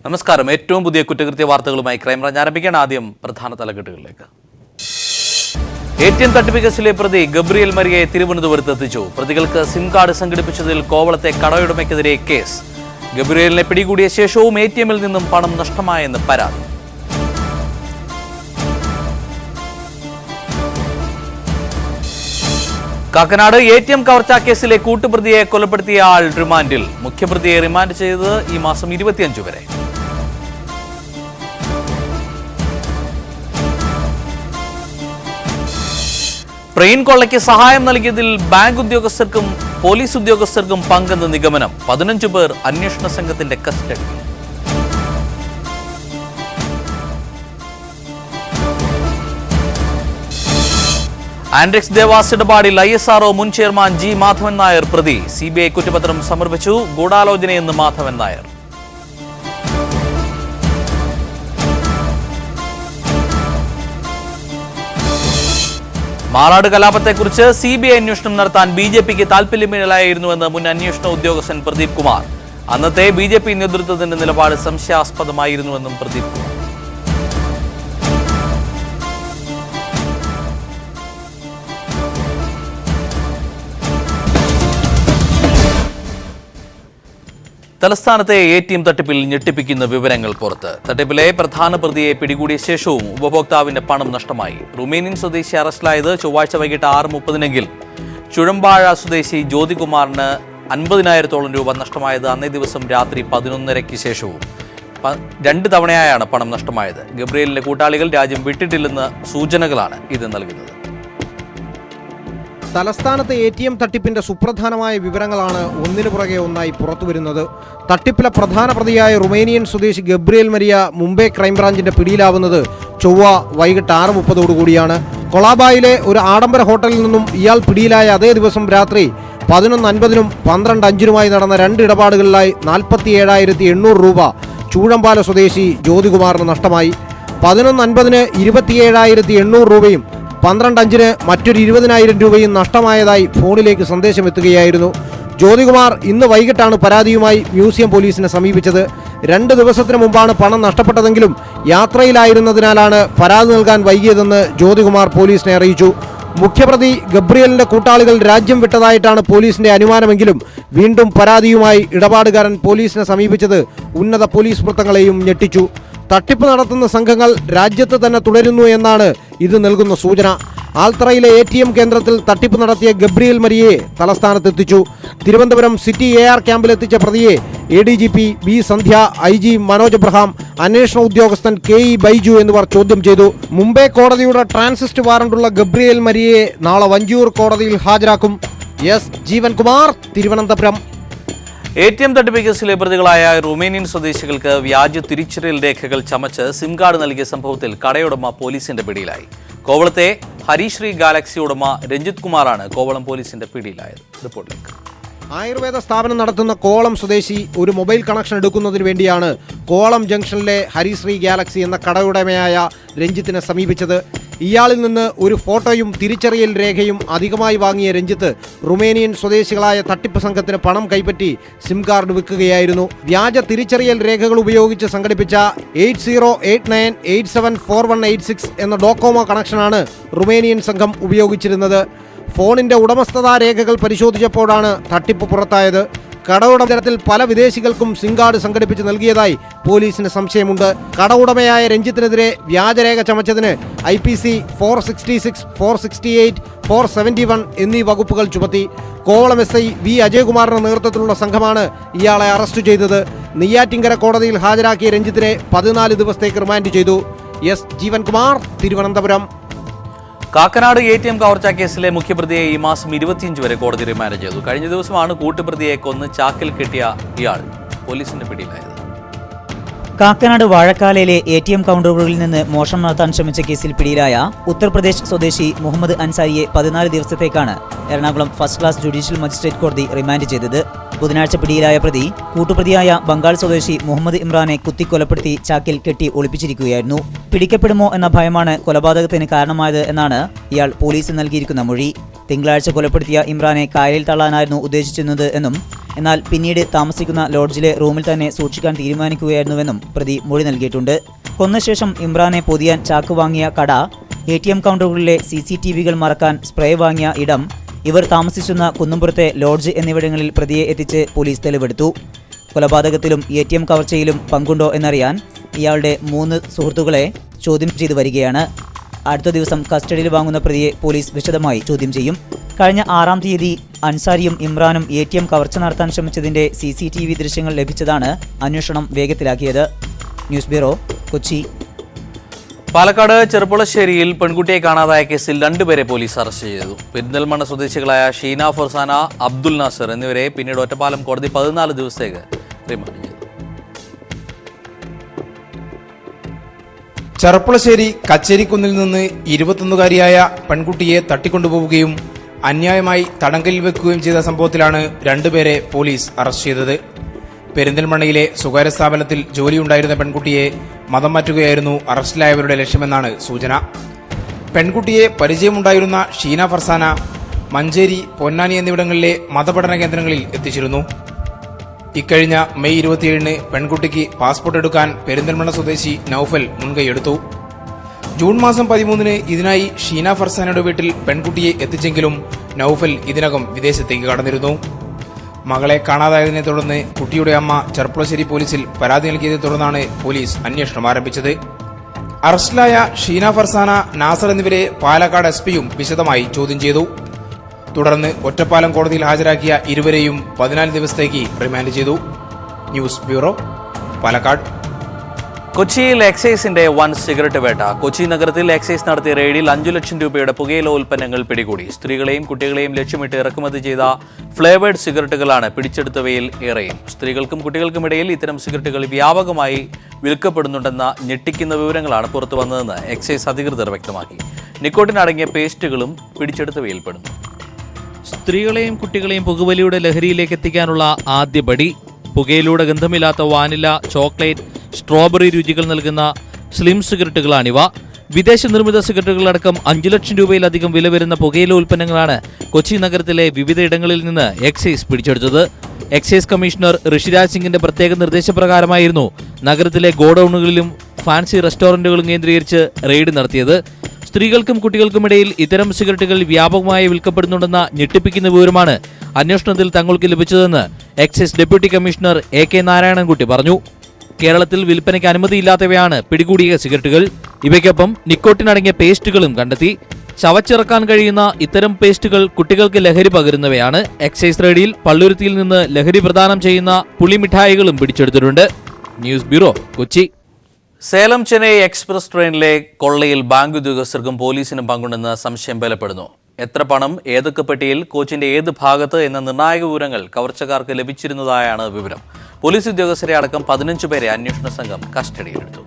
നമസ്കാരം. ഏറ്റവും പുതിയ കുറ്റകൃത്യ വാർത്തകളുമായി ക്രൈംബ്രാഞ്ച് ആരംഭിക്കുകയാണ്. ആദ്യം പ്രധാന തലക്കെട്ടുകളിലേക്ക്. ATM തട്ടിപ്പ് കേസിലെ പ്രതി ഗബ്രിയേൽ മരിയയെ തിരുവനന്തപുരത്ത് എത്തിച്ചു. പ്രതികൾക്ക് സിം കാർഡ് സംഘടിപ്പിച്ചതിൽ കോവളത്തെ കടയുടമയ്ക്കെതിരെ കേസ്. ഗബ്രിയേലിനെ പിടികൂടിയ ശേഷവും ATM-ൽ നിന്നും പണം നഷ്ടമായെന്ന് പരാതി. കാക്കനാട് ATM കവർച്ചാ കേസിലെ കൂട്ടുപ്രതിയെ കൊലപ്പെടുത്തിയ ആൾ റിമാൻഡിൽ. മുഖ്യപ്രതിയെ റിമാൻഡ് ചെയ്തത് ഈ മാസം 25 വരെ. ട്രെയിൻ കൊള്ളയ്ക്ക് സഹായം നൽകിയതിൽ ബാങ്ക് ഉദ്യോഗസ്ഥർക്കും പോലീസ് ഉദ്യോഗസ്ഥർക്കും പങ്കെന്ന നിഗമനം. 15 പേർ അന്വേഷണ സംഘത്തിന്റെ കസ്റ്റഡി. ആൻഡ്രിക്സ് ദേവാസ് ഇടപാടിൽ ISRO മുൻ ചെയർമാൻ G. മാധവൻ നായർ പ്രതി. CBI കുറ്റപത്രം സമർപ്പിച്ചു. ഗൂഢാലോചനയെന്ന് മാധവൻ നായർ. മാറാട് കലാപത്തെക്കുറിച്ച് CBI അന്വേഷണം നടത്താൻ BJPക്ക് താൽപര്യമില്ലായിരുന്നുവെന്ന് മുൻ അന്വേഷണ ഉദ്യോഗസ്ഥൻ പ്രദീപ് കുമാർ. അന്നത്തെ BJP നേതൃത്വത്തിന്റെ നിലപാട് സംശയാസ്പദമായിരുന്നുവെന്നും പ്രദീപ് കുമാർ. തലസ്ഥാനത്തെ ATM തട്ടിപ്പിൽ ഞെട്ടിപ്പിക്കുന്ന വിവരങ്ങൾ പുറത്ത്. തട്ടിപ്പിലെ പ്രധാന പ്രതിയെ പിടികൂടിയ ശേഷവും ഉപഭോക്താവിന്റെ പണം നഷ്ടമായി. റുമേനിയൻ സ്വദേശി അറസ്റ്റിലായത് ചൊവ്വാഴ്ച വൈകിട്ട് 6:30-നെങ്കിൽ ചുഴമ്പാഴ സ്വദേശി ജ്യോതികുമാറിന് 50,000-ഓളം രൂപ നഷ്ടമായത് അന്നേ ദിവസം രാത്രി 11:30-ക്ക് ശേഷവും. 2 തവണയായാണ് പണം നഷ്ടമായത്. ഗബ്രിയേലിന്റെ കൂട്ടാളികൾ രാജ്യം വിട്ടിട്ടില്ലെന്ന സൂചനകളാണ് ഇത് നൽകുന്നത്. തലസ്ഥാനത്തെ ATM തട്ടിപ്പിന്റെ സുപ്രധാനമായ വിവരങ്ങളാണ് ഒന്നിനു പുറകെ ഒന്നായി പുറത്തുവരുന്നത്. തട്ടിപ്പിലെ പ്രധാന പ്രതിയായ റുമേനിയൻ സ്വദേശി ഗബ്രിയേൽ മരിയ മുംബൈ ക്രൈംബ്രാഞ്ചിന്റെ പിടിയിലാവുന്നത് ചൊവ്വ വൈകിട്ട് 6:30 കൊളാബായിലെ ഒരു ആഡംബര ഹോട്ടലിൽ നിന്നും ഇയാൾ പിടിയിലായ അതേ ദിവസം രാത്രി 11:50-നും 12:05-നുമായി നടന്ന 2 ഇടപാടുകളിലായി 47,800 രൂപ ചൂഴമ്പാല സ്വദേശി ജ്യോതികുമാറിന് നഷ്ടമായി. 11:50-ന് 27,800 രൂപയും 12:05-ന് മറ്റൊരു 20,000 രൂപയും നഷ്ടമായതായി ഫോണിലേക്ക് സന്ദേശം എത്തുകയായിരുന്നു. ജ്യോതികുമാർ ഇന്ന് വൈകിട്ടാണ് പരാതിയുമായി മ്യൂസിയം പോലീസിനെ സമീപിച്ചത്. 2 ദിവസത്തിന് മുമ്പാണ് പണം നഷ്ടപ്പെട്ടതെങ്കിലും യാത്രയിലായിരുന്നതിനാലാണ് പരാതി നൽകാൻ വൈകിയതെന്ന് ജ്യോതികുമാർ പോലീസിനെ അറിയിച്ചു. മുഖ്യപ്രതി ഗബ്രിയേലിന്റെ കൂട്ടാളികൾ രാജ്യം വിട്ടതായിട്ടാണ് പോലീസിന്റെ അനുമാനമെങ്കിലും വീണ്ടും പരാതിയുമായി ഇടപാടുകാരൻ പോലീസിനെ സമീപിച്ചത് ഉന്നത പോലീസ് വൃത്തങ്ങളെയും ഞെട്ടിച്ചു. തട്ടിപ്പ് നടത്തുന്ന സംഘങ്ങൾ രാജ്യത്ത് തന്നെ തുടരുന്നു എന്നാണ് ഇത് നൽകുന്ന സൂചന. ആൽത്തറയിലെ ATM കേന്ദ്രത്തിൽ തട്ടിപ്പ് നടത്തിയ ഗബ്രിയേൽ മരിയയെ തലസ്ഥാനത്തെത്തിച്ചു. തിരുവനന്തപുരം സിറ്റി AR ക്യാമ്പിലെത്തിച്ച പ്രതിയെ ADGP B. സന്ധ്യ, IG. മനോജ് എബ്രഹാം, അന്വേഷണ ഉദ്യോഗസ്ഥൻ KE. ബൈജു എന്നിവർ ചോദ്യം ചെയ്തു. മുംബൈ കോടതിയുടെ ട്രാൻസിസ്റ്റ് വാറണ്ടുള്ള ഗബ്രിയേൽ മരിയയെ നാളെ വഞ്ചിയൂർ കോടതിയിൽ ഹാജരാക്കും. S. ജീവൻകുമാർ, തിരുവനന്തപുരം. ATM തട്ടിപ്പ് കേസിലെ പ്രതികളായ റുമേനിയൻ സ്വദേശികൾക്ക് വ്യാജ തിരിച്ചറിയൽ രേഖകൾ ചമച്ച് സിം കാർഡ് നൽകിയ സംഭവത്തിൽ കടയുടമ പോലീസിന്റെ പിടിയിലായി. കോവളത്തെ ഹരിശ്രീ ഗാലക്സി ഉടമ രഞ്ജിത് കുമാറാണ് കോവളം പോലീസിന്റെ പിടിയിലായത്. റിപ്പോർട്ടിലേക്ക്. ആയുർവേദ സ്ഥാപനം നടത്തുന്ന കോവളം സ്വദേശി ഒരു മൊബൈൽ കണക്ഷൻ എടുക്കുന്നതിന് വേണ്ടിയാണ് കോവളം ജംഗ്ഷനിലെ ഹരിശ്രീ ഗാലക്സി എന്ന കടയുടമയായ രഞ്ജിത്തിനെ സമീപിച്ചത്. ഇയാളിൽ നിന്ന് ഒരു ഫോട്ടോയും തിരിച്ചറിയൽ രേഖയും അധികമായി വാങ്ങിയ രഞ്ജിത്ത് റുമേനിയൻ സ്വദേശികളായ തട്ടിപ്പ് സംഘത്തിന് പണം കൈപ്പറ്റി സിം കാർഡ് വിൽക്കുകയായിരുന്നു. വ്യാജ തിരിച്ചറിയൽ രേഖകൾ ഉപയോഗിച്ച് സംഘടിപ്പിച്ച 8089874186 എന്ന ഡോകോമോ കണക്ഷനാണ് റുമേനിയൻ സംഘം ഉപയോഗിച്ചിരുന്നത്. ഫോണിന്റെ ഉടമസ്ഥതാ രേഖകൾ പരിശോധിച്ചപ്പോഴാണ് തട്ടിപ്പ് പുറത്തായത്. കടയുടമത്തിൽ പല വിദേശികൾക്കും സിം കാർഡ് സംഘടിപ്പിച്ച് നൽകിയതായി പോലീസിന് സംശയമുണ്ട്. കടയുടമയായ രഞ്ജിത്തിനെതിരെ വ്യാജരേഖ ചമച്ചതിന് IPC 466, 468, 471 എന്നീ വകുപ്പുകൾ ചുമത്തി. Kovalam SI V. അജയ്കുമാറിന്റെ നേതൃത്വത്തിലുള്ള സംഘമാണ് ഇയാളെ അറസ്റ്റ് ചെയ്തത്. നെയ്യാറ്റിൻകര കോടതിയിൽ ഹാജരാക്കിയ രഞ്ജിത്തിനെ 14 ദിവസത്തേക്ക് റിമാൻഡ് ചെയ്തു. S. ജീവൻകുമാർ, തിരുവനന്തപുരം. കാക്കനാട് ATM കവർച്ചാ കേസിലെ മുഖ്യപ്രതിയെ ഈ മാസം 25 വരെ കോടതി റിമാൻഡ് ചെയ്തു. കഴിഞ്ഞ ദിവസമാണ് കൂട്ടുപ്രതിയെ കൊന്ന് ചാക്കിൽ കെട്ടിയ ഇയാൾ പോലീസിന്റെ പിടിയിലായത്. കാക്കനാട് വാഴക്കാലയിലെ ATM കൗണ്ടറുകളിൽ നിന്ന് മോഷണം നടത്താൻ ശ്രമിച്ച കേസിൽ പിടിയിലായ ഉത്തർപ്രദേശ് സ്വദേശി മുഹമ്മദ് അൻസാരിയെ 14 ദിവസത്തേക്കാണ് Ernakulam first class judicial magistrate കോടതി റിമാൻഡ് ചെയ്തത്. ബുധനാഴ്ച പിടിയിലായ പ്രതി കൂട്ടുപ്രതിയായ ബംഗാൾ സ്വദേശി മുഹമ്മദ് ഇമ്രാനെ കുത്തിക്കൊലപ്പെടുത്തി ചാക്കിൽ കെട്ടി ഒളിപ്പിച്ചിരിക്കുകയായിരുന്നു. പിടിക്കപ്പെടുമോ എന്ന ഭയമാണ് കൊലപാതകത്തിന് കാരണമായത് എന്നാണ് ഇയാൾ പോലീസിന് നൽകിയിരിക്കുന്ന മൊഴി. തിങ്കളാഴ്ച കൊലപ്പെടുത്തിയ ഇമ്രാനെ കായലിൽ തള്ളാനായിരുന്നു ഉദ്ദേശിച്ചിരുന്നത് എന്നും എന്നാൽ പിന്നീട് താമസിക്കുന്ന ലോഡ്ജിലെ റൂമിൽ തന്നെ സൂക്ഷിക്കാൻ തീരുമാനിക്കുകയായിരുന്നുവെന്നും പ്രതി മൊഴി നൽകിയിട്ടുണ്ട്. കൊന്ന ശേഷം ഇമ്രാനെ പൊതിയാൻ ചാക്ക് വാങ്ങിയ കട, ATM കൗണ്ടറുകളിലെ CCTVകൾ മറക്കാൻ സ്പ്രേ വാങ്ങിയ ഇടം, ഇവർ താമസിച്ചിരുന്ന കുന്നുംപുറത്തെ ലോഡ്ജ് എന്നിവിടങ്ങളിൽ പ്രതിയെ എത്തിച്ച് പോലീസ് തെളിവെടുത്തു. കൊലപാതകത്തിലും ATM കവർച്ചയിലും പങ്കുണ്ടോ എന്നറിയാൻ ഇയാളുടെ 3 സുഹൃത്തുക്കളെ ചോദ്യം ചെയ്തു വരികയാണ്. അടുത്ത ദിവസം കസ്റ്റഡിയിൽ വാങ്ങുന്ന പ്രതിയെ പോലീസ് വിശദമായി ചോദ്യം ചെയ്യും. കഴിഞ്ഞ 6-ാം തീയതി അൻസാരിയും ഇമ്രാനും ATM കവർച്ച നടത്താൻ ശ്രമിച്ചതിന്റെ CCTV ദൃശ്യങ്ങൾ ലഭിച്ചതാണ് അന്വേഷണം വേഗത്തിലാക്കിയത്. News bureau, Kochi. പാലക്കാട് ചെറുപ്പുളശ്ശേരിയിൽ പെൺകുട്ടിയെ കാണാതായ കേസിൽ 2 പേരെ പോലീസ് അറസ്റ്റ് ചെയ്തു. പെരിന്തൽമണ്ണ സ്വദേശികളായ ഷീന ഫർസാന, അബ്ദുൽ നാസർ എന്നിവരെ പിന്നീട് ഒറ്റപ്പാലം കോടതി 14 ദിവസത്തേക്ക് റിമാൻഡ് ചെയ്തു. ചെറുപ്പുളശ്ശേരി കച്ചേരിക്കുന്നിൽ നിന്ന് 21-കാരിയായ പെൺകുട്ടിയെ തട്ടിക്കൊണ്ടുപോവുകയും അന്യായമായി തടങ്കലിൽ വെക്കുകയും ചെയ്ത സംഭവത്തിലാണ് 2 പേരെ പോലീസ് അറസ്റ്റ് ചെയ്തത്. പെരിന്തൽമണ്ണയിലെ സ്വകാര്യ സ്ഥാപനത്തിൽ ജോലിയുണ്ടായിരുന്ന പെൺകുട്ടിയെ മതം മാറ്റുകയായിരുന്നു അറസ്റ്റിലായവരുടെ ലക്ഷ്യമെന്നാണ് സൂചന. പെൺകുട്ടിയെ പരിചയമുണ്ടായിരുന്ന ഷീന ഫർസാന മഞ്ചേരി, പൊന്നാനി എന്നിവിടങ്ങളിലെ മതപഠന കേന്ദ്രങ്ങളിൽ എത്തിച്ചിരുന്നു. ഇക്കഴിഞ്ഞ മെയ് 27-ന് പെൺകുട്ടിക്ക് പാസ്പോർട്ട് എടുക്കാൻ പെരിന്തൽമണ്ണ സ്വദേശി നൌഫൽ മുൻകൈയെടുത്തു. ജൂൺ മാസം 13-ന് ഇതിനായി ഷീന ഫർസാനയുടെ വീട്ടിൽ പെൺകുട്ടിയെ എത്തിച്ചെങ്കിലും നൌഫൽ ഇതിനകം വിദേശത്തേക്ക് കടന്നിരുന്നു. മകളെ കാണാതായതിനെ തുടർന്ന് കുട്ടിയുടെ അമ്മ ചെറുപ്പുളശ്ശേരി പോലീസിൽ പരാതി നൽകിയതിനെ തുടർന്നാണ് പോലീസ് അന്വേഷണം ആരംഭിച്ചത്. അറസ്റ്റിലായ ഷീന ഫർസാന, നാസർ എന്നിവരെ പാലക്കാട് SP-യും വിശദമായി ചോദ്യം ചെയ്തു. തുടർന്ന് ഒറ്റപ്പാലം കോടതിയിൽ ഹാജരാക്കിയ ഇരുവരെയും 14 ദിവസത്തേക്ക് റിമാൻഡ് ചെയ്തു. News bureau, Palakkad. കൊച്ചിയിൽ എക്സൈസിന്റെ വൻ സിഗരറ്റ് വേട്ട. കൊച്ചി നഗരത്തിൽ എക്സൈസ് നടത്തിയ റെയ്ഡിൽ 5 ലക്ഷം രൂപയുടെ പുകയില ഉൽപ്പന്നങ്ങൾ പിടികൂടി. സ്ത്രീകളെയും കുട്ടികളെയും ലക്ഷ്യമിട്ട് ഇറക്കുമതി ചെയ്ത ഫ്ലേവേഡ് സിഗരറ്റുകളാണ് പിടിച്ചെടുത്തവയിൽ ഏറെയും. സ്ത്രീകൾക്കും കുട്ടികൾക്കുമിടയിൽ ഇത്തരം സിഗരറ്റുകൾ വ്യാപകമായി വിൽക്കപ്പെടുന്നുണ്ടെന്ന ഞെട്ടിക്കുന്ന വിവരങ്ങളാണ് പുറത്തുവന്നതെന്ന് എക്സൈസ് അധികൃതർ വ്യക്തമാക്കി. നിക്കോട്ടിൻ അടങ്ങിയ പേസ്റ്റുകളും പിടിച്ചെടുത്തവയിൽപ്പെടുന്നു. സ്ത്രീകളെയും കുട്ടികളെയും പുകവലിയുടെ ലഹരിയിലേക്ക് എത്തിക്കാനുള്ള ആദ്യപടി. പുകയിലൂടെ ഗന്ധമില്ലാത്ത വാനില, ചോക്ലേറ്റ്, സ്ട്രോബെറി രുചികൾ നൽകുന്ന സ്ലിം സിഗരറ്റുകളാണിവ. വിദേശ നിർമ്മിത സിഗരറ്റുകളടക്കം 5 ലക്ഷം രൂപയിലധികം വില വരുന്ന പുകയില ഉൽപ്പന്നങ്ങളാണ് കൊച്ചി നഗരത്തിലെ വിവിധയിടങ്ങളിൽ നിന്ന് എക്സൈസ് പിടിച്ചെടുത്തത്. എക്സൈസ് കമ്മീഷണർ ഋഷിരാജ് സിംഗിന്റെ പ്രത്യേക നിർദ്ദേശപ്രകാരമായിരുന്നു നഗരത്തിലെ ഗോഡൌണുകളിലും ഫാൻസി റെസ്റ്റോറന്റുകളും കേന്ദ്രീകരിച്ച് റെയ്ഡ് നടത്തിയത്. സ്ത്രീകൾക്കും കുട്ടികൾക്കുമിടയിൽ ഇത്തരം സിഗരറ്റുകൾ വ്യാപകമായി വിൽക്കപ്പെടുന്നുണ്ടെന്ന ഞെട്ടിപ്പിക്കുന്ന വിവരമാണ് അന്വേഷണത്തിൽ തങ്ങൾക്ക് ലഭിച്ചതെന്ന് excise deputy commissioner AK Narayanankutty പറഞ്ഞു. കേരളത്തിൽ വിൽപ്പനയ്ക്ക് അനുമതിയില്ലാത്തവയാണ് പിടികൂടിയ സിഗരറ്റുകൾ. ഇവയ്ക്കൊപ്പം നിക്കോട്ടിൻ അടങ്ങിയ പേസ്റ്റുകളും കണ്ടെത്തി. ചവച്ചിറക്കാൻ കഴിയുന്ന ഇത്തരം പേസ്റ്റുകൾ കുട്ടികൾക്ക് ലഹരി പകരുന്നവയാണ്. എക്സൈസ് റെയ്ഡിൽ പള്ളുരുത്തിയിൽ നിന്ന് ലഹരി പ്രദാനം ചെയ്യുന്ന പുളിമിഠായികളും പിടിച്ചെടുത്തിട്ടുണ്ട്. News bureau, Kochi. Salem Chennai express ട്രെയിനിലെ കൊള്ളയിൽ ബാങ്ക് ഉദ്യോഗസ്ഥർക്കും പോലീസിനും പങ്കുണ്ടെന്ന് സംശയം ബലപ്പെടുന്നു. എത്ര പണം, ഏതൊക്കെ പെട്ടിയിൽ, കോച്ചിന്റെ ഏത് ഭാഗത്ത് എന്ന നിർണായക വിവരങ്ങൾ കവർച്ചക്കാർക്ക് ലഭിച്ചിരുന്നതായാണ് വിവരം. പോലീസ് ഉദ്യോഗസ്ഥരെ അടക്കം 15 പേരെ അന്വേഷണ സംഘം കസ്റ്റഡിയിലെടുത്തു.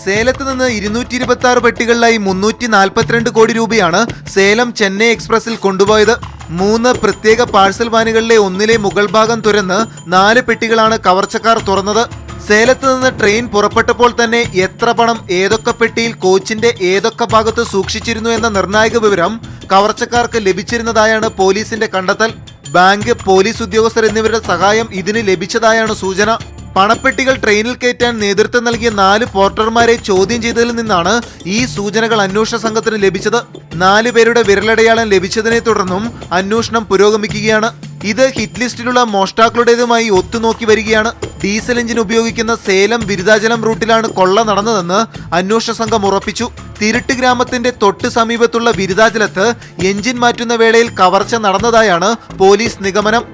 സേലത്ത് നിന്ന് 226 പെട്ടികളിലായി 342 കോടി രൂപയാണ് സേലം ചെന്നൈ എക്സ്പ്രസിൽ കൊണ്ടുപോയത്. 3 പ്രത്യേക പാഴ്സൽ വാനുകളിലെ ഒന്നിലെ മുകൾ ഭാഗം തുറന്ന് 4 പെട്ടികളാണ് കവർച്ചക്കാർ തുറന്നത്. സേലത്ത് നിന്ന് ട്രെയിൻ പുറപ്പെട്ടപ്പോൾ തന്നെ എത്ര പണം, ഏതൊക്കെ പെട്ടിയിൽ, കോച്ചിന്റെ ഏതൊക്കെ ഭാഗത്ത് സൂക്ഷിച്ചിരുന്നു എന്ന നിർണായക വിവരം കവർച്ചക്കാർക്ക് ലഭിച്ചിരുന്നതായാണ് പോലീസിന്റെ കണ്ടെത്തൽ. ബാങ്ക്, പോലീസ് ഉദ്യോഗസ്ഥർ എന്നിവരുടെ സഹായം ഇതിന് ലഭിച്ചതായാണ് സൂചന. പണപ്പെട്ടികൾ ട്രെയിനിൽ കയറ്റാൻ നേതൃത്വം നൽകിയ 4 പോർട്ടർമാരെ ചോദ്യം ചെയ്തതിൽ നിന്നാണ് ഈ സൂചനകൾ അന്വേഷണ സംഘത്തിന് ലഭിച്ചത്. 4 പേരുടെ വിരലടയാളം ലഭിച്ചതിനെ തുടർന്നും അന്വേഷണം പുരോഗമിക്കുകയാണ്. ഇത് ഹിറ്റ് ലിസ്റ്റിലുള്ള മോഷ്ടാക്കളുടേതുമായി ഒത്തുനോക്കി വരികയാണ്. ഡീസൽ എഞ്ചിൻ ഉപയോഗിക്കുന്ന സേലം വിരുദാചലം റൂട്ടിലാണ് കൊള്ള നടന്നതെന്ന് അന്വേഷണ സംഘം ഉറപ്പിച്ചു. തിരുട്ട് ഗ്രാമത്തിന്റെ തൊട്ട് സമീപത്തുള്ള വിരുദാചലത്ത് എഞ്ചിൻ മാറ്റുന്ന വേളയിൽ കവർച്ച നടന്നതായാണ് പോലീസ് നിഗമനം.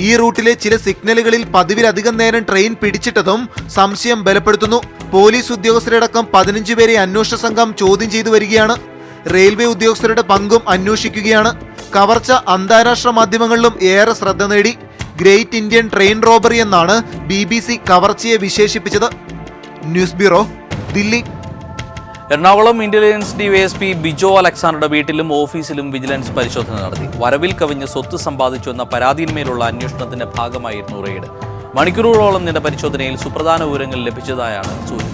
ഈ റൂട്ടിലെ ചില സിഗ്നലുകളിൽ പതിവിലധികം നേരം ട്രെയിൻ പിടിച്ചിട്ടതും സംശയം ബലപ്പെടുത്തുന്നു. പോലീസ് ഉദ്യോഗസ്ഥരടക്കം 15 പേരെ അന്വേഷണ സംഘം ചോദ്യം ചെയ്തു വരികയാണ്. റെയിൽവേ ഉദ്യോഗസ്ഥരുടെ പങ്കും അന്വേഷിക്കുകയാണ്. കവർച്ച അന്താരാഷ്ട്ര മാധ്യമങ്ങളിലും ഏറെ ശ്രദ്ധ നേടി. ഗ്രേറ്റ് ഇന്ത്യൻ ട്രെയിൻ റോബറി എന്നാണ് BBC കവർച്ചയെ വിശേഷിപ്പിച്ചത്. News bureau, Delhi. Ernakulam intelligence DYSP Bijo അലക്സാണ്ടറുടെ വീട്ടിലും ഓഫീസിലും വിജിലൻസ് പരിശോധന നടത്തി. വരവിൽ കവിഞ്ഞ് സ്വത്ത് സമ്പാദിച്ചു എന്ന പരാതിയിന്മേലുള്ള അന്വേഷണത്തിന്റെ ഭാഗമായിരുന്നു റെയ്ഡ്. മണിക്കൂറുകളോളം നീണ്ട പരിശോധനയിൽ സുപ്രധാന വിവരങ്ങൾ ലഭിച്ചതായാണ് സൂചന.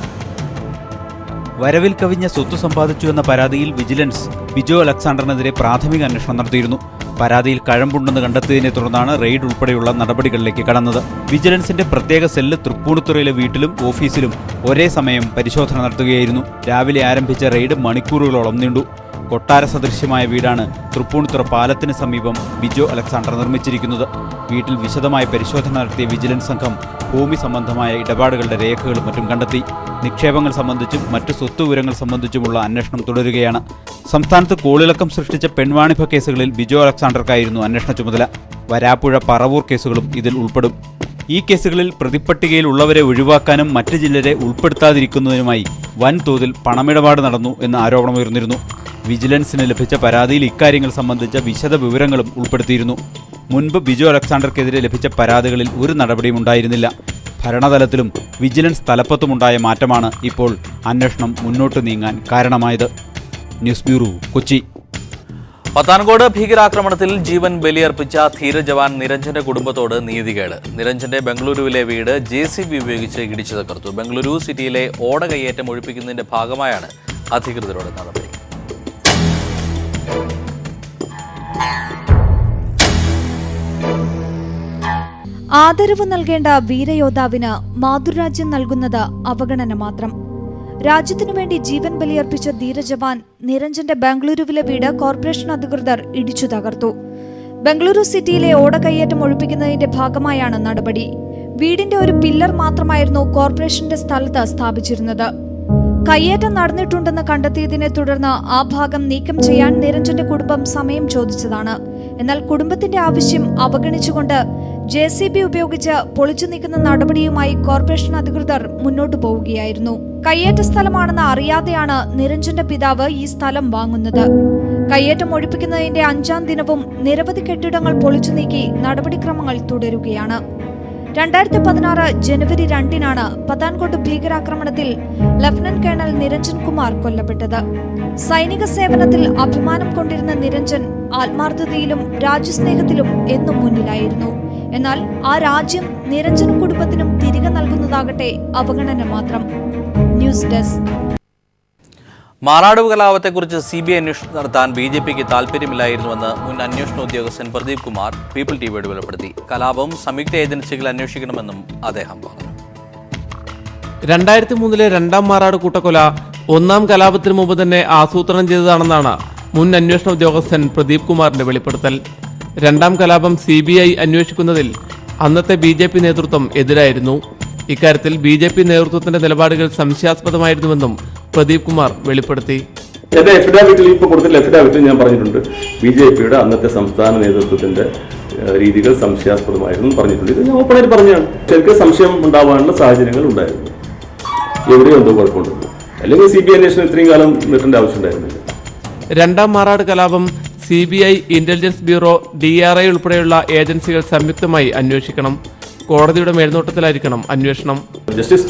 വരവിൽ കവിഞ്ഞ സ്വത്ത് സമ്പാദിച്ചു എന്ന പരാതിയിൽ വിജിലൻസ് ബിജോ അലക്സാണ്ടറിനെതിരെ പ്രാഥമിക അന്വേഷണം നടത്തിയിരുന്നു. പരാതിയിൽ കഴമ്പുണ്ടെന്ന് കണ്ടെത്തിയതിനെ തുടർന്നാണ് റെയ്ഡ് ഉൾപ്പെടെയുള്ള നടപടികളിലേക്ക് കടന്നത്. വിജിലൻസിന്റെ പ്രത്യേക സെല്ല് തൃപ്പൂണിത്തുറയിലെ വീട്ടിലും ഓഫീസിലും ഒരേ സമയം പരിശോധന നടത്തുകയായിരുന്നു. രാവിലെ ആരംഭിച്ച റെയ്ഡ് മണിക്കൂറുകളോളം നീണ്ടു. കൊട്ടാര സദൃശ്യമായ വീടാണ് തൃപ്പൂണിത്തുറ പാലത്തിന് സമീപം ബിജോ അലക്സാണ്ടർ നിർമ്മിച്ചിരിക്കുന്നത്. വീട്ടിൽ വിശദമായ പരിശോധന നടത്തിയ വിജിലൻസ് സംഘം ഭൂമി സംബന്ധമായ ഇടപാടുകളുടെ രേഖകളും മറ്റും കണ്ടെത്തി. നിക്ഷേപങ്ങൾ സംബന്ധിച്ചും മറ്റു സ്വത്ത് വിവരങ്ങൾ സംബന്ധിച്ചുമുള്ള അന്വേഷണം തുടരുകയാണ്. സംസ്ഥാനത്ത് കോളിളക്കം സൃഷ്ടിച്ച പെൺവാണിഭ കേസുകളിൽ ബിജോ അലക്സാണ്ടർക്കായിരുന്നു അന്വേഷണ ചുമതല. വരാപ്പുഴ പറവൂർ കേസുകളും ഇതിൽ ഉൾപ്പെടും. ഈ കേസുകളിൽ പ്രതിപ്പട്ടികയിൽ ഉള്ളവരെ ഒഴിവാക്കാനും മറ്റ് ജില്ലരെ ഉൾപ്പെടുത്താതിരിക്കുന്നതിനുമായി വൻതോതിൽ പണമിടപാട് നടന്നു എന്ന ആരോപണമുയർന്നിരുന്നു. വിജിലൻസിന് ലഭിച്ച പരാതിയിൽ ഇക്കാര്യങ്ങൾ സംബന്ധിച്ച വിശദ വിവരങ്ങളും ഉൾപ്പെടുത്തിയിരുന്നു. മുൻപ് ബിജോ അലക്സാണ്ടർക്കെതിരെ ലഭിച്ച പരാതികളിൽ ഒരു നടപടിയും ഉണ്ടായിരുന്നില്ല. ഭരണതലത്തിലും വിജിലൻസ് തലപ്പത്തുമുണ്ടായ മാറ്റമാണ് ഇപ്പോൾ അന്വേഷണം മുന്നോട്ട് നീങ്ങാൻ കാരണമായത്. News bureau, Kochi. പത്താൻകോട് ഭീകരാക്രമണത്തിൽ ജീവൻ ബലിയർപ്പിച്ച ധീരജവാൻ നിരഞ്ജന്റെ കുടുംബത്തോട് നീതികേട്. നിരഞ്ജന്റെ ബംഗളൂരുവിലെ വീട് JCB ഉപയോഗിച്ച് ഇടിച്ചു തകർത്തു. ബംഗളൂരു സിറ്റിയിലെ ഓട കയ്യേറ്റം ഒഴിപ്പിക്കുന്നതിന്റെ ഭാഗമായാണ് അധികൃതരുടെ നടപടി. ആദരവ് നൽകേണ്ട വീരയോദ്ധാവിന് മാതൃരാജ്യം നൽകുന്നത് അവഗണന മാത്രം. രാജ്യത്തിനു വേണ്ടി ജീവൻ ബലിയർപ്പിച്ച ധീരജവാൻ നിരഞ്ജന്റെ ബംഗളൂരുവിലെ വീട് കോർപ്പറേഷൻ അധികൃതർ ഇടിച്ചു തകർത്തു. ബംഗളൂരു സിറ്റിയിലെ ഓട കയ്യേറ്റം ഒഴിപ്പിക്കുന്നതിന്റെ ഭാഗമായാണ് നടപടി. വീടിന്റെ ഒരു പില്ലർ മാത്രമായിരുന്നു കോർപ്പറേഷന്റെ സ്ഥലത്ത് സ്ഥാപിച്ചിരുന്നത്. കയ്യേറ്റം നടന്നിട്ടുണ്ടെന്ന് കണ്ടെത്തിയതിനെ തുടർന്ന് ആ ഭാഗം നീക്കം ചെയ്യാൻ നിരഞ്ജന്റെ കുടുംബം സമയം ചോദിച്ചതാണ്. എന്നാൽ കുടുംബത്തിന്റെ ആവശ്യം അവഗണിച്ചുകൊണ്ട് JCB ഉപയോഗിച്ച് പൊളിച്ചു നീക്കുന്ന നടപടിയുമായി കോർപ്പറേഷൻ അധികൃതർ മുന്നോട്ടു പോവുകയായിരുന്നു. കയ്യേറ്റ സ്ഥലമാണെന്ന് അറിയാതെയാണ് നിരഞ്ജന്റെ പിതാവ് ഈ സ്ഥലം വാങ്ങുന്നത്. കയ്യേറ്റം ഒഴിപ്പിക്കുന്നതിന്റെ 5ാം ദിനവും നിരവധി കെട്ടിടങ്ങൾ പൊളിച്ചു നീക്കി നടപടിക്രമങ്ങൾ തുടരുകയാണ്. 2016 ജനുവരി 2-നാണ് പത്താൻകോട്ട് ഭീകരാക്രമണത്തിൽ ലഫ്റ്റനന്റ് കേണൽ നിരഞ്ജൻ കുമാർ കൊല്ലപ്പെട്ടത്. സൈനിക സേവനത്തിൽ അഭിമാനം കൊണ്ടിരുന്ന നിരഞ്ജൻ ആത്മാർത്ഥതയിലും രാജ്യസ്നേഹത്തിലും എന്നും മുന്നിലായിരുന്നു. എന്നാൽ ആ രാജ്യം നിരഞ്ജനും കുടുംബത്തിനും തിരികെ നൽകുന്നതാകട്ടെ അവഗണന മാത്രം. News desk. മാറാട് കലാപത്തെക്കുറിച്ച് CBI അന്വേഷണം നടത്താൻ BJPക്ക് താൽപ്പര്യമില്ലായിരുന്നുവെന്ന് മുൻ അന്വേഷണ ഉദ്യോഗസ്ഥൻ പ്രദീപ് കുമാർ പീപ്പിൾ ടിവിയോട് വെളിപ്പെടുത്തി. കലാപം സംയുക്ത ഏജൻസികൾ അന്വേഷിക്കണമെന്നും അദ്ദേഹം പറഞ്ഞു. 2003 രണ്ടാം മാറാട് കൂട്ടക്കൊല 1ാം കലാപത്തിന് മുമ്പ് തന്നെ ആസൂത്രണം ചെയ്തതാണെന്നാണ് മുൻ അന്വേഷണ ഉദ്യോഗസ്ഥൻ പ്രദീപ് കുമാറിന്റെ വെളിപ്പെടുത്തൽ. 2ാം കലാപം CBI അന്വേഷിക്കുന്നതിൽ അന്നത്തെ BJP നേതൃത്വം എതിരായിരുന്നു. ഇക്കാര്യത്തിൽ BJP നേതൃത്വത്തിന്റെ നിലപാടുകൾ സംശയാസ്പദമായിരുന്നുവെന്നും പ്രദീപ് കുമാർ വെളിപ്പെടുത്തി. എന്റെ എഫിഡാവിറ്റിൽ ഇപ്പോൾ കൊടുത്തില്ല എഫിഡാവിറ്റിൽ ഞാൻ പറഞ്ഞിട്ടുണ്ട് BJPയുടെ അന്നത്തെ സംസ്ഥാന നേതൃത്വത്തിന്റെ രീതികൾ സംശയാസ്പദമായിരുന്നു പറഞ്ഞിട്ടുണ്ട്. ഇത് ഞാൻ ഓപ്പണായിട്ട് പറഞ്ഞാണ്. ശരിക്കും സംശയം ഉണ്ടാവാനുള്ള സാഹചര്യങ്ങൾ ഉണ്ടായിരുന്നു. എവിടെയോ എന്തോ കുഴപ്പമുണ്ടല്ലോ. അല്ലെങ്കിൽ CBI അന്വേഷണം ഇത്രയും കാലം നീട്ടേണ്ട ആവശ്യമുണ്ടായിരുന്നില്ല. 2ാം മാറാട് കലാപം CBI, ഇന്റലിജൻസ് ബ്യൂറോ, DRI ഉൾപ്പെടെയുള്ള ഏജൻസികൾ സംയുക്തമായി അന്വേഷിക്കണം. കോടതിയുടെ മേൽനോട്ടത്തിലായിരിക്കണം അന്വേഷണം. ജസ്റ്റിസ്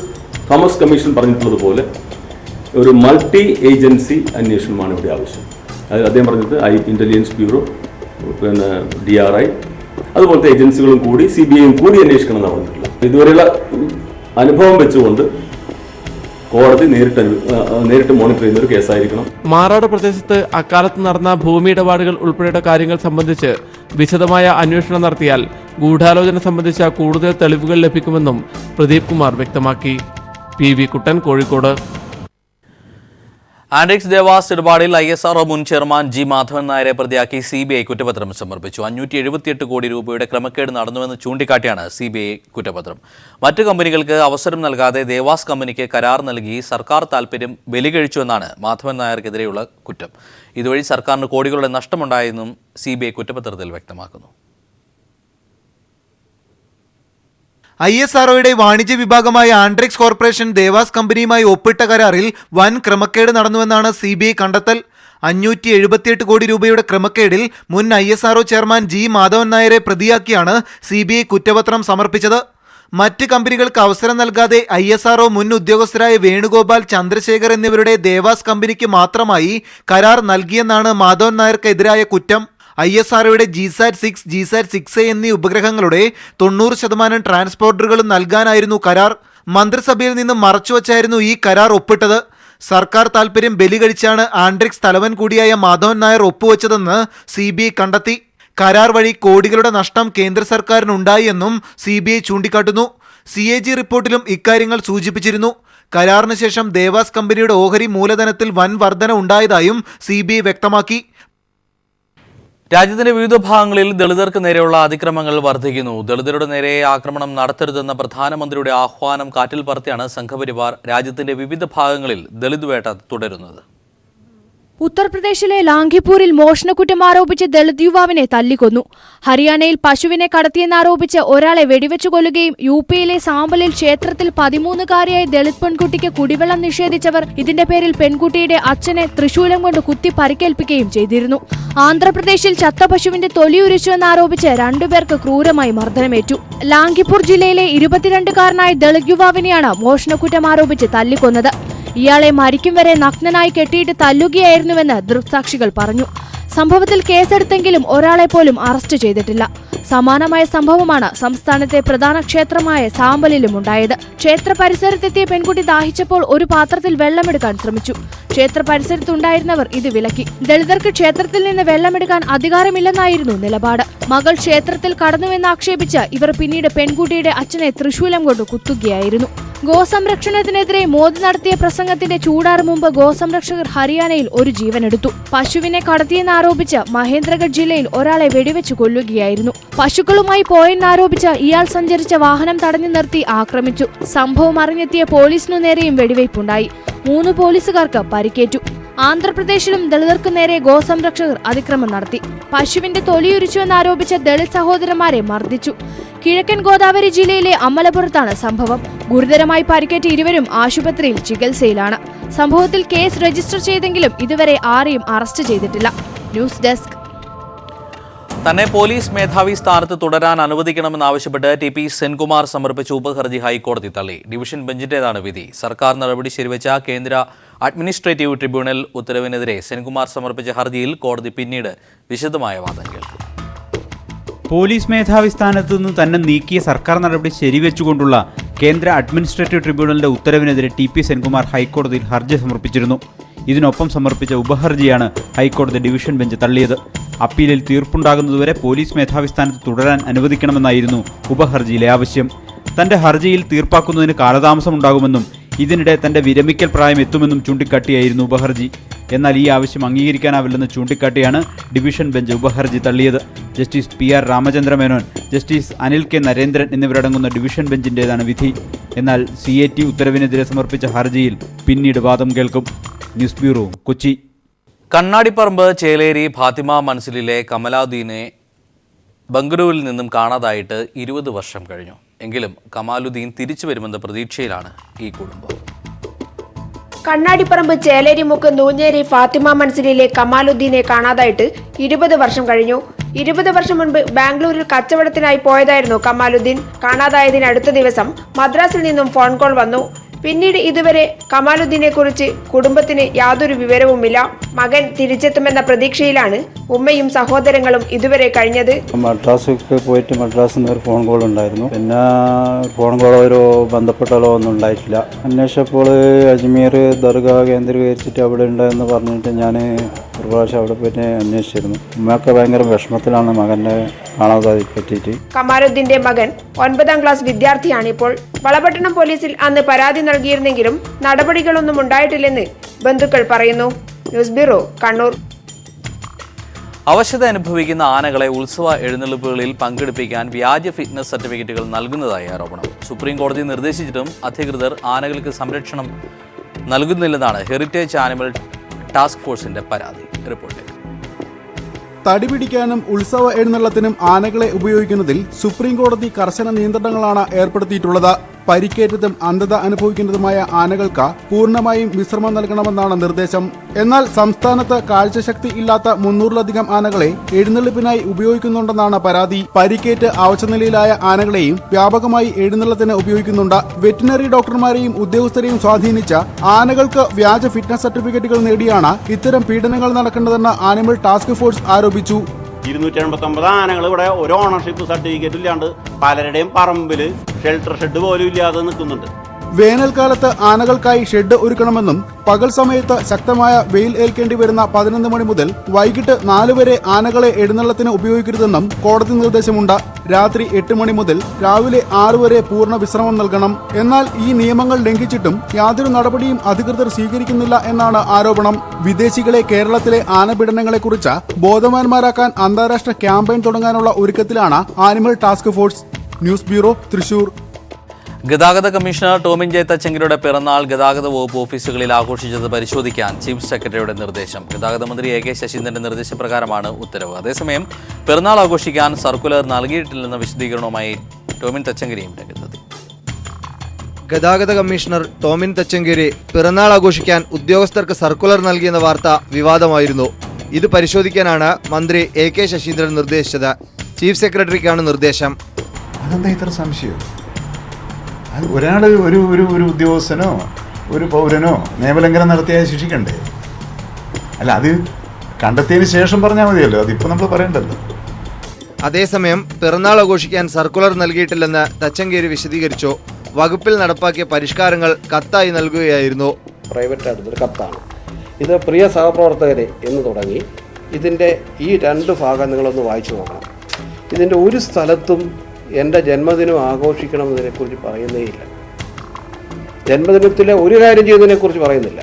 തോമസ് കമ്മീഷൻ പറഞ്ഞിട്ടുള്ളതുപോലെ ഒരു മൾട്ടി ഏജൻസി അന്വേഷണമാണ് ഇവിടെ ആവശ്യം. അദ്ദേഹം പറഞ്ഞത് ഇന്റലിജൻസ് ബ്യൂറോ, പിന്നെ DRI അതുപോലത്തെ ഏജൻസികളും കൂടി CBIയും കൂടി അന്വേഷിക്കണം എന്നാണ് പറഞ്ഞിട്ടുള്ളത്. ഇതുവരെയുള്ള അനുഭവം വെച്ചുകൊണ്ട് കോടതി നേരിട്ട് മോണിറ്റർ ചെയ്യുന്ന ഒരു കേസായിരിക്കണം. മാറാട് പ്രദേശത്ത് അക്കാലത്ത് നടന്ന ഭൂമി ഇടപാടുകൾ ഉൾപ്പെടെയുള്ള കാര്യങ്ങൾ സംബന്ധിച്ച് വിശദമായ അന്വേഷണം നടത്തിയാൽ ഗൂഢാലോചന സംബന്ധിച്ച കൂടുതൽ തെളിവുകൾ ലഭിക്കുമെന്നും പ്രദീപ് കുമാർ വ്യക്തമാക്കി. PV കുട്ടൻ, കോഴിക്കോട്. ആൻഡ്രിക്സ് ദേവാസ് ഇടപാടിൽ ISRO മുൻ ചെയർമാൻ G മാധവൻ നായരെ പ്രതിയാക്കി CBI കുറ്റപത്രം സമർപ്പിച്ചു. 578 കോടി രൂപയുടെ ക്രമക്കേട് നടന്നുവെന്ന് ചൂണ്ടിക്കാട്ടിയാണ് CBI കുറ്റപത്രം. മറ്റു കമ്പനികൾക്ക് അവസരം നൽകാതെ ദേവാസ് കമ്പനിക്ക് കരാർ നൽകി സർക്കാർ താൽപര്യം ബലികഴിച്ചുവെന്നാണ് മാധവൻ നായർക്കെതിരെയുള്ള കുറ്റം. ഇതുവഴി സർക്കാരിന് കോടികളുടെ നഷ്ടമുണ്ടായെന്നും CBI കുറ്റപത്രത്തിൽ വ്യക്തമാക്കുന്നു. ISROയുടെ വാണിജ്യ വിഭാഗമായ ആൻഡ്രിക്സ് കോർപ്പറേഷൻ ദേവാസ് കമ്പനിയുമായി ഒപ്പിട്ട കരാറിൽ വൻ ക്രമക്കേട് നടന്നുവെന്നാണ് CBI കണ്ടെത്തൽ. 578 കോടി രൂപയുടെ ക്രമക്കേടിൽ മുൻ ISRO ചെയർമാൻ G മാധവൻ നായരെ പ്രതിയാക്കിയാണ് CBI കുറ്റപത്രം സമർപ്പിച്ചത്. മറ്റ് കമ്പനികൾക്ക് അവസരം നൽകാതെ ISRO മുൻ ഉദ്യോഗസ്ഥരായ വേണുഗോപാൽ, ചന്ദ്രശേഖർ എന്നിവരുടെ ദേവാസ് കമ്പനിക്ക് മാത്രമായി കരാർ നൽകിയെന്നാണ് മാധവൻ നായർക്കെതിരായ കുറ്റം. ISROയുടെ GSAT-6, GSAT-6A എന്നീ ഉപഗ്രഹങ്ങളുടെ 90% ട്രാൻസ്പോർട്ടറുകളും നൽകാനായിരുന്നു കരാർ. മന്ത്രിസഭയിൽ നിന്ന് മറച്ചുവച്ചായിരുന്നു ഈ കരാർ ഒപ്പിട്ടത്. സർക്കാർ താൽപര്യം ബലി കഴിച്ചാണ് ആൻഡ്രിക്സ് തലവൻ കൂടിയായ മാധവൻ നായർ ഒപ്പുവെച്ചതെന്ന് CBI കണ്ടെത്തി. കരാർ വഴി കോടികളുടെ നഷ്ടം കേന്ദ്ര സർക്കാരിനുണ്ടായി എന്നും CBI ചൂണ്ടിക്കാട്ടുന്നു. CAG റിപ്പോർട്ടിലും ഇക്കാര്യങ്ങൾ സൂചിപ്പിച്ചിരുന്നു. കരാറിന് ശേഷം ദേവാസ് കമ്പനിയുടെ ഓഹരി മൂലധനത്തിൽ വൻ വർധന ഉണ്ടായതായും CBI വ്യക്തമാക്കി. രാജ്യത്തിന്റെ വിവിധ ഭാഗങ്ങളിൽ ദളിതർക്ക് നേരെയുള്ള അതിക്രമങ്ങൾ വർദ്ധിക്കുന്നു. ദളിതരുടെ നേരെ ആക്രമണം നടത്തരുതെന്ന പ്രധാനമന്ത്രിയുടെ ആഹ്വാനം കാറ്റിൽ പറത്തിയാണ് സംഘപരിവാർ രാജ്യത്തിന്റെ വിവിധ ഭാഗങ്ങളിൽ ദളിത് വേട്ട തുടരുന്നത്. ഉത്തർപ്രദേശിലെ ലാംഘിപൂരിൽ മോഷണക്കുറ്റം ആരോപിച്ച് ദളിത് യുവാവിനെ തല്ലിക്കൊന്നു. ഹരിയാനയിൽ പശുവിനെ കടത്തിയെന്നാരോപിച്ച് ഒരാളെ വെടിവെച്ചു കൊല്ലുകയും UPയിലെ സാമ്പലിൽ ക്ഷേത്രത്തിൽ 13-കാരിയായ ദളിത് പെൺകുട്ടിക്ക് കുടിവെള്ളം നിഷേധിച്ചവർ ഇതിന്റെ പേരിൽ പെൺകുട്ടിയുടെ അച്ഛനെ തൃശൂലം കൊണ്ട് കുത്തി പരിക്കേൽപ്പിക്കുകയും ചെയ്തിരുന്നു. ആന്ധ്രാപ്രദേശിൽ ചത്ത പശുവിന്റെ തൊലിയുരിച്ചുവെന്നാരോപിച്ച് 2 പേർക്ക് ക്രൂരമായി മർദ്ദനമേറ്റു. ലാംഘിപൂർ ജില്ലയിലെ 22-കാരനായ ദളിത് യുവാവിനെയാണ് മോഷണക്കുറ്റം ആരോപിച്ച് തല്ലിക്കൊന്നത്. ഇയാളെ മരിക്കും വരെ നഗ്നനായി കെട്ടിയിട്ട് തല്ലുകയായിരുന്നുവെന്ന് ദൃക്സാക്ഷികൾ പറഞ്ഞു. സംഭവത്തിൽ കേസെടുത്തെങ്കിലും ഒരാളെ പോലും അറസ്റ്റ് ചെയ്തിട്ടില്ല. സമാനമായ സംഭവമാണ് സംസ്ഥാനത്തെ പ്രധാന ക്ഷേത്രമായ സാമ്പലിലും ഉണ്ടായത്. ക്ഷേത്ര പരിസരത്തെത്തിയ പെൺകുട്ടി ദാഹിച്ചപ്പോൾ ഒരു പാത്രത്തിൽ വെള്ളമെടുക്കാൻ ശ്രമിച്ചു. ക്ഷേത്ര പരിസരത്തുണ്ടായിരുന്നവർ ഇത് വിലക്കി. ദളിതർക്ക് ക്ഷേത്രത്തിൽ നിന്ന് വെള്ളമെടുക്കാൻ അധികാരമില്ലെന്നായിരുന്നു നിലപാട്. മകൾ ക്ഷേത്രത്തിൽ കടന്നുവെന്നാക്ഷേപിച്ച് ഇവർ പിന്നീട് പെൺകുട്ടിയുടെ അച്ഛനെ തൃശൂലം കൊണ്ട് കുത്തുകയായിരുന്നു. ഗോസംരക്ഷണത്തിനെതിരെ മോദി നടത്തിയ പ്രസംഗത്തിന്റെ ചൂടാറ് മുമ്പ് ഗോസംരക്ഷകർ ഹരിയാനയിൽ ഒരു ജീവനെടുത്തു. പശുവിനെ കടത്തിയെന്നാരോപിച്ച് മഹേന്ദ്രഗഡ് ജില്ലയിൽ ഒരാളെ വെടിവെച്ചു കൊല്ലുകയായിരുന്നു. പശുക്കളുമായി പോയെന്നാരോപിച്ച് ഇയാൾ സഞ്ചരിച്ച വാഹനം തടഞ്ഞു നിർത്തി ആക്രമിച്ചു. സംഭവം അറിഞ്ഞെത്തിയ പോലീസിനു നേരെയും വെടിവയ്പുണ്ടായി. 3 പോലീസുകാർക്ക് പരിക്കേറ്റു. ആന്ധ്രാപ്രദേശിലും ദളിതർക്ക് നേരെ ഗോസംരക്ഷകർ അതിക്രമം നടത്തി. പശുവിന്റെ തൊലിയുരിച്ചുവെന്നാരോപിച്ച് ദളിത് സഹോദരന്മാരെ മർദ്ദിച്ചു. കിഴക്കൻ ഗോദാവരി ജില്ലയിലെ അമ്മലപുരത്താണ് സംഭവം. ഗുരുതരമായി പരിക്കേറ്റ ഇരുവരും ആശുപത്രിയിൽ ചികിത്സയിലാണ്. സംഭവത്തിൽ കേസ് രജിസ്റ്റർ ചെയ്തെങ്കിലും ഇതുവരെ ആരെയും അറസ്റ്റ് ചെയ്തിട്ടില്ല. News desk. തന്നെ പോലീസ് മേധാവി സ്ഥാനത്ത് തുടരാൻ അനുവദിക്കണമെന്നാവശ്യപ്പെട്ട് TP സെൻകുമാർ സമർപ്പിച്ച ഉപഹർജി ഹൈക്കോടതി തള്ളി. ഡിവിഷൻ ബെഞ്ചിന്റേതാണ് വിധി. സർക്കാർ നടപടി ശരിവെച്ച കേന്ദ്ര അഡ്മിനിസ്ട്രേറ്റീവ് ട്രിബ്യൂണൽ ഉത്തരവിനെതിരെ സെൻകുമാർ സമർപ്പിച്ച ഹർജിയിൽ കോടതി പിന്നീട് വിശദമായ വാദം കേൾക്കും. പോലീസ് മേധാവി സ്ഥാനത്തു നിന്ന് തന്നെ നീക്കിയ സർക്കാർ നടപടി ശരിവെച്ചുകൊണ്ടുള്ള കേന്ദ്ര അഡ്മിനിസ്ട്രേറ്റീവ് ട്രിബ്യൂണലിന്റെ ഉത്തരവിനെതിരെ TP സെൻകുമാർ ഹൈക്കോടതിയിൽ ഹർജി സമർപ്പിച്ചിരുന്നു. ഇതിനൊപ്പം സമർപ്പിച്ച ഉപഹർജിയാണ് ഹൈക്കോടതി ഡിവിഷൻ ബെഞ്ച് തള്ളിയത്. അപ്പീലിൽ തീർപ്പുണ്ടാകുന്നതുവരെ പോലീസ് മേധാവി സ്ഥാനത്ത് തുടരാൻ അനുവദിക്കണമെന്നായിരുന്നു ഉപഹർജിയിലെ ആവശ്യം. തന്റെ ഹർജിയിൽ തീർപ്പാക്കുന്നതിന് കാലതാമസമുണ്ടാകുമെന്നും ഇതിനിടെ തന്റെ വിരമിക്കൽ പ്രായം എത്തുമെന്നും ചൂണ്ടിക്കാട്ടിയായിരുന്നു ഉപഹർജി. എന്നാൽ ഈ ആവശ്യം അംഗീകരിക്കാനാവില്ലെന്ന് ചൂണ്ടിക്കാട്ടിയാണ് ഡിവിഷൻ ബെഞ്ച് ഉപഹർജി തള്ളിയത്. Justice PR Ramachandra Menon, justice Anil K Narendran എന്നിവരടങ്ങുന്ന ഡിവിഷൻ ബെഞ്ചിന്റേതാണ് വിധി. എന്നാൽ CAT ഉത്തരവിനെതിരെ സമർപ്പിച്ച ഹർജിയിൽ പിന്നീട് വാദം കേൾക്കും. News bureau, Kochi. കണ്ണാടിപ്പറമ്പ് ചേലേരി ഫാത്തിമ മൻസിലിലെ കമലാദ്ദീനെ ബംഗളൂരുവിൽ നിന്നും കാണാതായിട്ട് 20 വർഷം കഴിഞ്ഞു. എങ്കിലും കമാലുദ്ദീൻ തിരിച്ചു വരുമെന്ന പ്രതീക്ഷയിലാണ് ഈ കുടുംബം. കണ്ണാടിപ്പറമ്പ് ചേലേരിമുക്ക് നൂഞ്ഞേരി ഫാത്തിമ മൻസിലിലെ കമാലുദ്ദീനെ കാണാതായിട്ട് 20 വർഷം കഴിഞ്ഞു. 20 വർഷം മുൻപ് ബാംഗ്ലൂരിൽ കച്ചവടത്തിനായി പോയതായിരുന്നു കമാലുദ്ദീൻ. കാണാതായതിന് അടുത്ത ദിവസം മദ്രാസിൽ നിന്നും ഫോൺ കോൾ വന്നു. പിന്നീട് ഇതുവരെ കമാലുദ്ദീനെ കുറിച്ച് കുടുംബത്തിന് യാതൊരു വിവരവുമില്ല. മകൻ തിരിച്ചെത്തുമെന്ന പ്രതീക്ഷയിലാണ് ഉമ്മയും സഹോദരങ്ങളും ഇതുവരെ കഴിഞ്ഞത്. മദ്രാസിലേക്ക് പോയിട്ട് മദ്രാസിൽ നിന്ന് ഒരു ഫോൺ കോൾ ഉണ്ടായിരുന്നു. പിന്നെ ഫോൺ കോളോ ബന്ധപ്പെട്ടാലോ ഒന്നും ഉണ്ടായിട്ടില്ല. അന്വേഷിച്ചപ്പോൾ അജ്മീർ ദർഗാ കേന്ദ്രീകരിച്ചിട്ട് അവിടെ ഉണ്ടെന്ന് പറഞ്ഞിട്ട് ഞാൻ ഒരു പ്രാവശ്യം അവിടെ പോയിട്ട് അന്വേഷിച്ചിരുന്നു. ഉമ്മയൊക്കെ ഭയങ്കര വിഷമത്തിലാണ് മകനെ കാണാതായി പറ്റിയിട്ട്. കമാലുദ്ദീന്റെ മകൻ 9ാം ക്ലാസ് വിദ്യാർത്ഥിയാണിപ്പോൾ. വളപട്ടണം പോലീസിൽ അന്ന് പരാതി നൽകിയിരുന്നെങ്കിലും നടപടികളൊന്നും ഉണ്ടായിട്ടില്ലെന്ന് ബന്ധുക്കൾ പറയുന്നു. News bureau, Kannur. അവശത അനുഭവിക്കുന്ന ആനകളെ ഉത്സവ എഴുന്നള്ളിപ്പുകളിൽ പങ്കെടുപ്പിക്കാൻ വ്യാജ ഫിറ്റ്നസ് സർട്ടിഫിക്കറ്റുകൾ നൽകുന്നതായി ആരോപണം. സുപ്രീം കോടതി നിർദ്ദേശിച്ചിട്ടും അധികൃതർ ആനകൾക്ക് സംരക്ഷണം നൽകുന്നില്ലെന്നാണ് ഹെറിറ്റേജ് ആനിമൽ ടാസ്ക് ഫോഴ്സിന്റെ പരാതി. റിപ്പോർട്ട്. തടി പിടിക്കാനും ഉത്സവ എഴുന്നള്ളത്തിനും ആനകളെ ഉപയോഗിക്കുന്നതിൽ സുപ്രീം കോടതി കർശന നിയന്ത്രണങ്ങളാണ് ഏർപ്പെടുത്തിയിട്ടുള്ളത്. പരിക്കേറ്റതും അന്ധത അനുഭവിക്കുന്നതുമായ ആനകൾക്ക് പൂർണ്ണമായും വിശ്രമം നൽകണമെന്നാണ് നിർദ്ദേശം. എന്നാൽ സംസ്ഥാനത്ത് കാഴ്ചശക്തി ഇല്ലാത്ത 300-ലധികം ആനകളെ എഴുന്നള്ളിപ്പിനായി ഉപയോഗിക്കുന്നുണ്ടെന്നാണ് പരാതി. പരിക്കേറ്റ് അവശനിലയിലായ ആനകളെയും വ്യാപകമായി എഴുന്നള്ളത്തിന് ഉപയോഗിക്കുന്നുണ്ട്. വെറ്റിനറി ഡോക്ടർമാരെയും ഉദ്യോഗസ്ഥരെയും സ്വാധീനിച്ച ആനകൾക്ക് വ്യാജ ഫിറ്റ്നസ് സർട്ടിഫിക്കറ്റുകൾ നേടിയാണ് ഇത്തരം പീഡനങ്ങൾ നടക്കേണ്ടതെന്ന് ആനിമൽ ടാസ്ക് ഫോഴ്സ് ആരോപിച്ചു. 289 ആനകൾ ഇവിടെ ഒരു ഓണർഷിപ്പ് സർട്ടിഫിക്കറ്റ് ഇല്ലാണ്ട് പലരുടെയും പറമ്പിൽ ഷെൽട്ടർ ഷെഡ് പോലും ഇല്ലാതെ നിൽക്കുന്നുണ്ട്. വേനൽക്കാലത്ത് ആനകൾക്കായി ഷെഡ് ഒരുക്കണമെന്നും പകൽ സമയത്ത് ശക്തമായ വെയിൽ ഏൽക്കേണ്ടി വരുന്ന 11 മണി മുതൽ വൈകിട്ട് 4 വരെ ആനകളെ എഴുന്നള്ളത്തിന് ഉപയോഗിക്കരുതെന്നും കോടതി നിർദ്ദേശമുണ്ട്. രാത്രി 8 മണി മുതൽ രാവിലെ 6 വരെ പൂർണ്ണ വിശ്രമം നൽകണം. എന്നാൽ ഈ നിയമങ്ങൾ ലംഘിച്ചിട്ടും യാതൊരു നടപടിയും അധികൃതർ സ്വീകരിക്കുന്നില്ല എന്നാണ് ആരോപണം. വിദേശികളെ കേരളത്തിലെ ആനപീഡനങ്ങളെക്കുറിച്ച് ബോധവാന്മാരാക്കാൻ അന്താരാഷ്ട്ര ക്യാമ്പയിൻ തുടങ്ങാനുള്ള ഒരുക്കത്തിലാണ് animal task force. News bureau, Thrissur. ഗതാഗത കമ്മീഷണർ ടോമിൻ ജെ തച്ചങ്കരിയുടെ പിറന്നാൾ ഗതാഗത വകുപ്പ് ഓഫീസുകളിൽ ആഘോഷിച്ചത് പരിശോധിക്കാൻ ചീഫ് സെക്രട്ടറിയുടെ നിർദ്ദേശം. ഗതാഗത മന്ത്രി എ കെ ശശീന്ദ്രന്റെ നിർദ്ദേശപ്രകാരമാണ് ഉത്തരവ്. അതേസമയം പിറന്നാൾ ആഘോഷിക്കാൻ സർക്കുലർ നൽകിയിട്ടില്ലെന്ന വിശദീകരണവുമായി ടോമിൻ തച്ചങ്കരിയും രംഗത്തെത്തി. ഗതാഗത കമ്മീഷണർ ടോമിൻ തച്ചങ്കരി പിറന്നാൾ ആഘോഷിക്കാൻ ഉദ്യോഗസ്ഥർക്ക് സർക്കുലർ നൽകിയെന്ന വാർത്ത വിവാദമായിരുന്നു. ഇത് പരിശോധിക്കാനാണ് മന്ത്രി എ കെ ശശീന്ദ്രൻ നിർദ്ദേശിച്ചത്. ചീഫ് സെക്രട്ടറിക്കാണ് നിർദ്ദേശം. അതെന്താ ഇത്ര സംശയം? അത് ഒരാൾ ഒരു ഉദ്യോഗസ്ഥനോ ഒരു പൗരനോ നിയമലംഘനം നടത്തിയാൽ ശിക്ഷിക്കണ്ടേ? അല്ല, അത് കണ്ടെത്തിയതിന് ശേഷം പറഞ്ഞാൽ മതിയല്ലോ, അതിപ്പോൾ നമ്മൾ പറയണ്ടല്ലോ. അതേസമയം പിറന്നാൾ ആഘോഷിക്കാൻ സർക്കുലർ നൽകിയിട്ടില്ലെന്ന് തച്ചങ്കേരി വിശദീകരിച്ചു. വകുപ്പിൽ നടപ്പാക്കിയ പരിഷ്കാരങ്ങൾ കത്തായി നൽകുകയായിരുന്നു. പ്രൈവറ്റ് ആയിട്ടൊരു കത്താണ് ഇത്. പ്രിയ സഹപ്രവർത്തകരെ എന്ന് തുടങ്ങി ഇതിൻ്റെ ഈ 2 ഭാഗം നിങ്ങളൊന്ന് വായിച്ചു നോക്കണം. ഇതിൻ്റെ ഒരു സ്ഥലത്തും എൻ്റെ ജന്മദിനം ആഘോഷിക്കണമെന്നതിനെക്കുറിച്ച് പറയുന്നേയില്ല. ജന്മദിനത്തിലെ ഒരു കാര്യം ചെയ്യുന്നതിനെക്കുറിച്ച് പറയുന്നില്ല.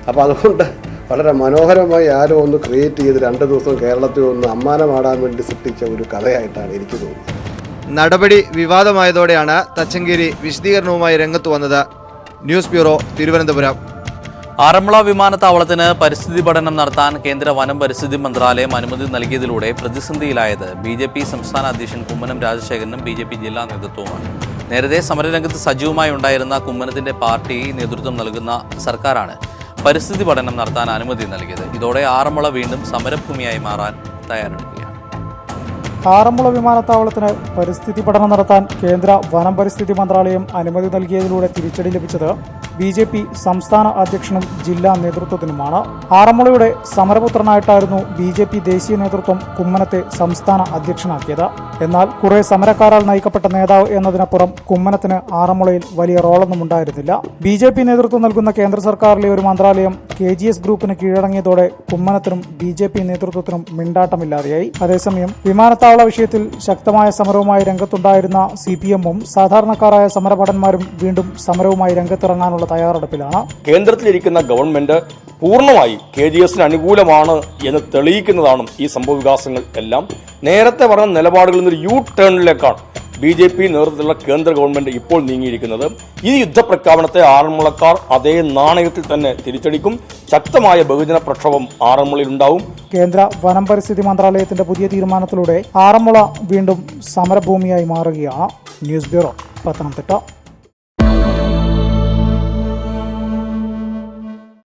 അപ്പോൾ അതുകൊണ്ട് വളരെ മനോഹരമായി ആരോ ഒന്ന് ക്രിയേറ്റ് ചെയ്ത് 2 ദിവസം കേരളത്തിൽ ഒന്ന് അമ്മാനമാടാൻ വേണ്ടി സൃഷ്ടിച്ച ഒരു കഥയായിട്ടാണ് എനിക്ക് തോന്നുന്നത്. നടപടി വിവാദമായതോടെയാണ് തച്ചങ്കേരി വിശദീകരണവുമായി രംഗത്ത് വന്നത്. News bureau, Thiruvananthapuram. ആറന്മുള വിമാനത്താവളത്തിന് പരിസ്ഥിതി പഠനം നടത്താൻ കേന്ദ്ര വനം പരിസ്ഥിതി മന്ത്രാലയം അനുമതി നൽകിയതിലൂടെ പ്രതിസന്ധിയിലായത് BJP സംസ്ഥാന അധ്യക്ഷൻ കുമ്മനം രാജശേഖരനും BJP ജില്ലാ നേതൃത്വവുമാണ്. നേരത്തെ സമരരംഗത്ത് സജീവമായി ഉണ്ടായിരുന്ന കുമ്മനത്തിന്റെ പാർട്ടി നേതൃത്വം നൽകുന്ന സർക്കാരാണ് പരിസ്ഥിതി പഠനം നടത്താൻ അനുമതി നൽകിയത്. ഇതോടെ ആറന്മുള വീണ്ടും സമരഭൂമിയായി മാറാൻ തയ്യാറെടുക്കുകയാണ്. ആറന്മുള വിമാനത്താവളത്തിന് പരിസ്ഥിതി പഠനം നടത്താൻ കേന്ദ്ര വനം പരിസ്ഥിതി മന്ത്രാലയം അനുമതി നൽകിയതിലൂടെ തിരിച്ചടി ലഭിച്ചത് BJP സംസ്ഥാന അധ്യക്ഷനും ജില്ലാ നേതൃത്വത്തിനുമാണ്. ആറന്മുളയുടെ സമരപുത്രനായിട്ടായിരുന്നു BJP ദേശീയ നേതൃത്വം കുമ്മനത്തെ സംസ്ഥാന അധ്യക്ഷനാക്കിയത്. എന്നാൽ കുറെ സമരക്കാരാൽ നയിക്കപ്പെട്ട നേതാവ് എന്നതിനപ്പുറം കുമ്മനത്തിന് ആറന്മുളയിൽ വലിയ റോളൊന്നും ഉണ്ടായിരുന്നില്ല. BJP നേതൃത്വം നൽകുന്ന കേന്ദ്ര സർക്കാരിലെ ഒരു മന്ത്രാലയം KGS ഗ്രൂപ്പിന് കീഴടങ്ങിയതോടെ കുമ്മനത്തിനും BJP നേതൃത്വത്തിനും മിണ്ടാട്ടമില്ലാതെയായി. അതേസമയം വിമാനത്താവള വിഷയത്തിൽ ശക്തമായ സമരവുമായി രംഗത്തുണ്ടായിരുന്ന CPM-ഉം സാധാരണക്കാരായ സമരഭടന്മാരും വീണ്ടും സമരവുമായി രംഗത്തിറങ്ങാനുള്ള തയ്യാറെടുപ്പിലാണ്. കേന്ദ്രത്തിലിരിക്കുന്ന ഗവൺമെന്റ് പൂർണ്ണമായി KGS-ന് അനുകൂലമാണ് എന്ന് തെളിയിക്കുന്നതാണ് ഈ സംഭവ വികാസങ്ങൾ എല്ലാം. നേരത്തെ പറഞ്ഞ നിലപാടുകളിൽ നിന്നൊരു ടേണിലേക്കാണ് BJP നേതൃത്വത്തിലുള്ള കേന്ദ്ര ഗവൺമെന്റ് ഇപ്പോൾ നീങ്ങിയിരിക്കുന്നത്. ഈ യുദ്ധപ്രഖ്യാപനത്തെ ആറന്മുളക്കാർ അതേ നാണയത്തിൽ തന്നെ തിരിച്ചടിക്കും. ശക്തമായ ബഹുജന പ്രക്ഷോഭം ആറന്മുളയിൽ ഉണ്ടാവും. കേന്ദ്ര വനം പരിസ്ഥിതി മന്ത്രാലയത്തിന്റെ പുതിയ തീരുമാനത്തിലൂടെ ആറന്മുള വീണ്ടും സമരഭൂമിയായി മാറുകയാണ്. News bureau, Pathanamthitta.